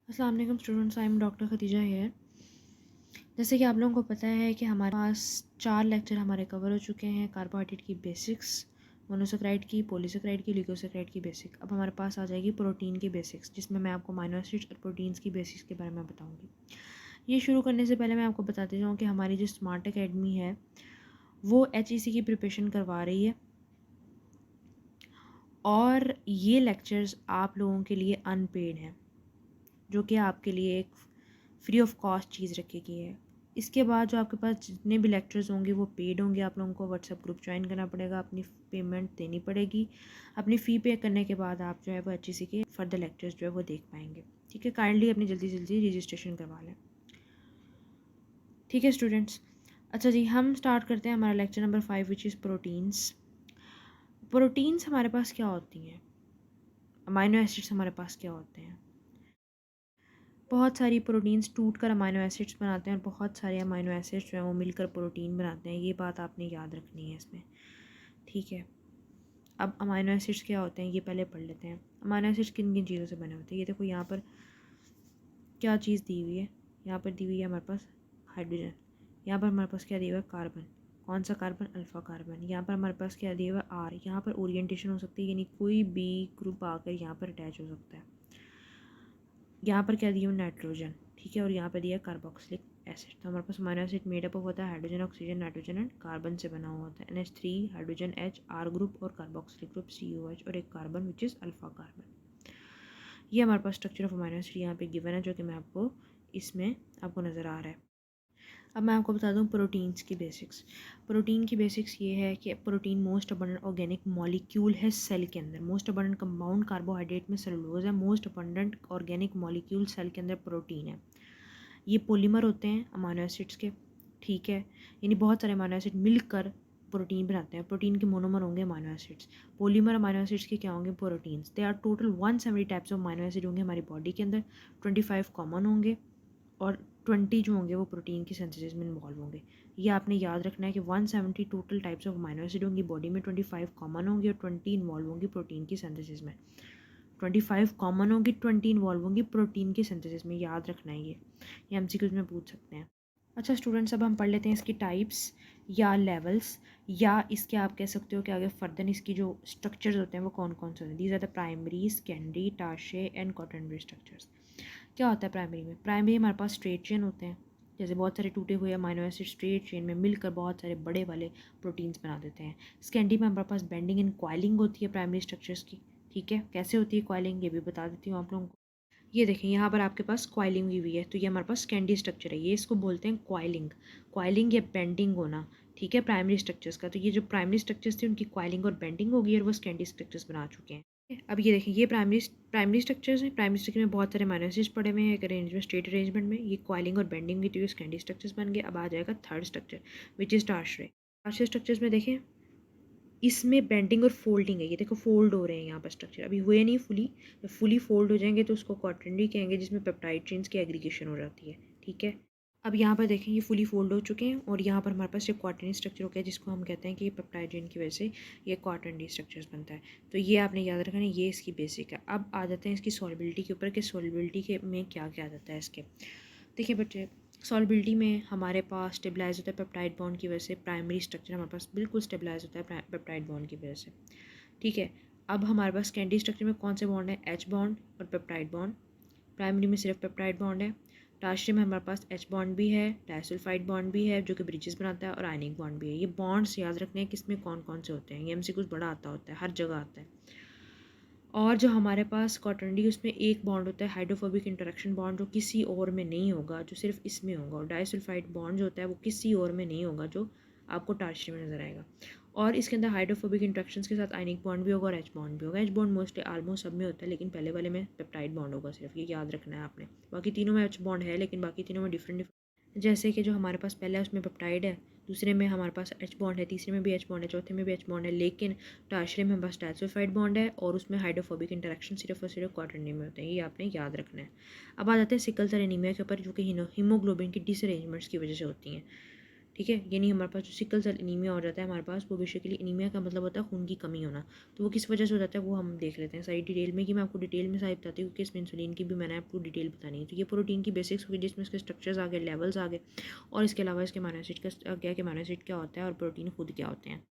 अस्सलाम वालेकुम students, I am doctor Khadija here. जैसे कि आप लोगों को पता है कि हमारे पास 4 लेक्चर हमारे कवर हो चुके हैं। कार्बोहाइड्रेट की बेसिक्स, मोनोसेक्राइड की, पॉलीसेक्राइड की, लिगोसेक्राइड की बेसिक। अब हमारे पास आ जाएगी प्रोटीन की बेसिक्स, जिसमें मैं आपको अमीनो एसिड्स और प्रोटीन्स की बेसिक्स के बारे में बताऊंगी। ये शुरू करने से पहले मैं आपको बताती जाऊँ कि हमारी जो स्मार्ट एकेडमी है वो HEC की प्रिपरेशन करवा रही है, और ये लेक्चर्स आप लोगों के लिए अनपेड हैं, जो कि आपके लिए एक फ्री ऑफ कॉस्ट चीज़ रखी गई है। इसके बाद जो आपके पास जितने भी लेक्चर्स होंगे वो पेड होंगे। आप लोगों को व्हाट्सएप ग्रुप ज्वाइन करना पड़ेगा, अपनी पेमेंट देनी पड़ेगी। अपनी फ़ी पे करने के बाद आप जो है वो HEC के फर्दर लेक्चर्स जो है वो देख पाएंगे। ठीक है, काइंडली अपनी जल्दी जल्दी रजिस्ट्रेशन करवा लें। ठीक है स्टूडेंट्स, अच्छा जी, हम स्टार्ट करते हैं हमारा lecture number 5 which is proteins. Proteins हमारे पास क्या होती हैं, अमाइनो एसिड्स हमारे पास क्या होते हैं। बहुत सारी प्रोटीन्स टूट कर अमाइनो एसिड्स बनाते हैं और बहुत सारे अमाइनो एसिड्स जो हैं वो मिलकर प्रोटीन बनाते हैं। ये बात आपने याद रखनी है इसमें। ठीक है, अब अमाइनो एसिड्स क्या होते हैं ये पहले पढ़ लेते हैं। अमाइनो एसिड्स किन किन चीज़ों से बने होते हैं। ये देखो यहाँ पर क्या चीज़ दी हुई है। यहाँ पर दी हुई है हमारे पास हाइड्रोजन। यहाँ पर हमारे पास क्या दिया हुआ है, कार्बन। कौन सा कार्बन, अल्फ़ा कार्बन। यहाँ पर हमारे पास क्या दिया हुआ है, आर। यहाँ पर ओरिएंटेशन हो सकती है, यानी कोई भी ग्रुप आकर यहाँ पर अटैच हो सकता है। यहाँ पर क्या दिया, नाइट्रोजन। ठीक है, और यहाँ पर दिया कार्बोक्सिलिक एसिड। तो हमारे पास अमीनो एसिड मेडअप होता है hydrogen, oxygen, nitrogen and carbon से बना हुआ होता है। NH3, hydrogen H, R group और कार्बोक्सिलिक ग्रुप COH और एक carbon which is alpha carbon. ये हमारे पास स्ट्रक्चर ऑफ अमीनो एसिड यहाँ पे गिवन है, जो कि मैं आपको इसमें आपको नज़र आ रहा है। अब मैं आपको बता दूं प्रोटीन्स की बेसिक्स। प्रोटीन की बेसिक्स ये है कि protein most abundant organic molecule है सेल के अंदर। मोस्ट अबंडेंट कंपाउंड कार्बोहाइड्रेट में सेलुलोज है। Most abundant organic molecule cell के अंदर प्रोटीन है। ये पॉलीमर होते हैं अमीनो एसिड्स के। ठीक है, यानी बहुत सारे अमीनो एसिड मिलकर प्रोटीन बनाते हैं। प्रोटीन के मोनोमर होंगे amino acids. Polymer amino acids के क्या होंगे, proteins. They are total 170 types of amino acid होंगे हमारी बॉडी के अंदर। 25 कॉमन होंगे और 20 जो होंगे वो प्रोटीन की सिंथेसिस में इन्वॉल्व होंगे। ये आपने याद रखना है कि 170 total types of amino acid होंगी बॉडी में। 25 कॉमन होंगी और 20 इन्वॉल्व होंगी प्रोटीन की सिंथेसिस में। 25 कॉमन होंगी, 20 इन्वॉल्व होंगी प्रोटीन की सिंथेसिस में। याद रखना है ये MCQs में पूछ सकते हैं। अच्छा स्टूडेंट्स, अब हम पढ़ लेते हैं इसकी टाइप्स या लेवल्स, या इसके आप कह सकते हो कि आगे फर्दर इसकी जो स्ट्रक्चर्स होते हैं वो कौन कौन से होते हैं। These are the primary, secondary, tertiary and quaternary structures. क्या होता है प्राइमरी में? प्राइमरी हमारे पास स्ट्रेट चेन होते हैं, जैसे बहुत सारे टूटे हुए अमीनो एसिड स्ट्रेट चेन में मिलकर बहुत सारे बड़े वाले प्रोटीन्स बना देते हैं। सेकेंडरी में हमारे पास बेंडिंग एंड कॉइलिंग होती है प्राइमरी स्ट्रक्चर्स की। ठीक है, कैसे होती है कॉइलिंग ये भी बता देती हूँ आप लोगों को। ये देखें यहाँ पर आपके पास कॉइलिंग हुई हुई है, तो ये हमारे पास सेकेंडरी स्ट्रक्चर है। ये इसको बोलते हैं कॉइलिंग। कॉइलिंग या बेंडिंग होना, ठीक है, प्राइमरी स्ट्रक्चर्स का। तो ये जो प्राइमरी स्ट्रक्चर्स थे उनकी कॉइलिंग और बेंडिंग होगी और वो सेकेंडरी स्ट्रक्चर्स बना चुके हैं। अब ये देखें, ये प्राइमरी स्ट्रक्चर्स हैं। प्राइमरी स्ट्रक्चर में बहुत सारे अमीनो एसिड्स पड़े हुए हैं एक अरेंजमेंट, स्ट्रेट अरेंजमेंट में। ये कॉइलिंग और बेंडिंग की, तो ये सेकेंडरी स्ट्रक्चर्स बन गए। अब आ जाएगा third structure which is tertiary. Tertiary structures में देखें, इसमें बेंडिंग और फोल्डिंग है। ये देखो फोल्ड हो रहे हैं यहाँ पर स्ट्रक्चर, अभी हुए नहीं फुली। जब फुली फोल्ड हो जाएंगे तो उसको क्वाटरनरी कहेंगे, जिसमें पेप्टाइड चेन्स की एग्रीगेशन हो जाती है। ठीक है, अब यहाँ पर देखें ये फुली फोल्ड हो चुके हैं और यहाँ पर हमारे पास ये क्वाटरनरी स्ट्रक्चर हो गया, जिसको हम कहते हैं कि ये पेप्टाइड चेन की वजह से ये क्वाटरनरी स्ट्रक्चर्स बनता है। तो ये आपने याद रखना है, ये इसकी बेसिक है। अब आ जाते हैं इसकी सॉल्युबिलिटी के ऊपर कि सॉल्युबिलिटी के में क्या क्या आ जाता है इसके। देखिए बच्चे, सॉल्युबिलिटी में हमारे पास स्टेबलाइज होता है पेप्टाइड बॉन्ड की वजह से। प्राइमरी स्ट्रक्चर हमारे पास बिल्कुल स्टेबलाइज होता है पेप्टाइड बॉन्ड की वजह से। ठीक है, अब हमारे पास सेकेंडरी स्ट्रक्चर में कौन से बॉन्ड है, H बॉन्ड और पेप्टाइड बॉन्ड। प्राइमरी में सिर्फ पेप्टाइड बॉन्ड है। टर्शियरी में हमारे पास H बॉन्ड भी है, डाइसल्फाइड बॉन्ड भी है जो कि ब्रिजेस बनाता है, और आयनिक बॉन्ड भी है। ये बॉन्ड्स याद रखने हैं किसमें कौन कौन से होते हैं। ये MCQs बड़ा आता होता है, हर जगह आता है। और जो हमारे पास क्वाटरनरी, उसमें एक बॉन्ड होता है हाइड्रोफोबिक इंटरेक्शन बॉन्ड, जो किसी और में नहीं होगा, जो सिर्फ इसमें होगा। और डाइसल्फाइड बॉन्ड जो होता है वो किसी और में नहीं होगा, जो आपको टर्शियरी में नजर आएगा। और इसके अंदर हाइड्रोफोबिक इंटरेक्शंस के साथ आयनिक बॉन्ड भी होगा और H बॉन्ड भी होगा। H बॉन्ड मोस्टली ऑलमोस्ट सब में होता है, लेकिन पहले वाले में पेप्टाइड बॉन्ड होगा सिर्फ, ये याद रखना है आपने। बाकी तीनों में H बॉन्ड है, लेकिन बाकी तीनों में डिफरेंट। जैसे कि जो हमारे पास पहला है उसमें पेप्टाइड है, दूसरे में हमारे पास H बॉन्ड है, तीसरे में भी H बॉन्ड है, चौथे में भी H बॉन्ड है। लेकिन टर्शियरी में हमारे पास डाइसल्फाइड बॉन्ड है और उसमें हाइड्रोफोबिक इंटरेक्शन सिर्फ और सिर्फ क्वाटरनरी में होते हैं। ये आपने याद रखना है। अब आ जाते हैं सिकल सेल एनीमिया के ऊपर, जो कि हीमोग्लोबिन की डिसअरेंजमेंट्स की वजह से होती हैं। ठीक है। यानी हमारे पास जो सिकल सेल एनीमिया हो जाता है हमारे पास, वो बेसिकली एनीमिया का मतलब होता है खून की कमी होना। तो वो किस वजह से हो जाता है वो हम देख लेते हैं सारी डिटेल में, कि मैं आपको डिटेल में सारी बताती हूँ, क्योंकि इसमें इंसुलिन की भी मैंने आपको डिटेल बतानी है। तो ये प्रोटीन की बेसिक्स होगी जिसमें इसके स्ट्रक्चर्स आ गए, लेवल्स आ गए, और इसके अलावा इसके अमीनो एसिड का क्या है कि अमीनो एसिड क्या होता है और प्रोटीन खुद क्या होते हैं।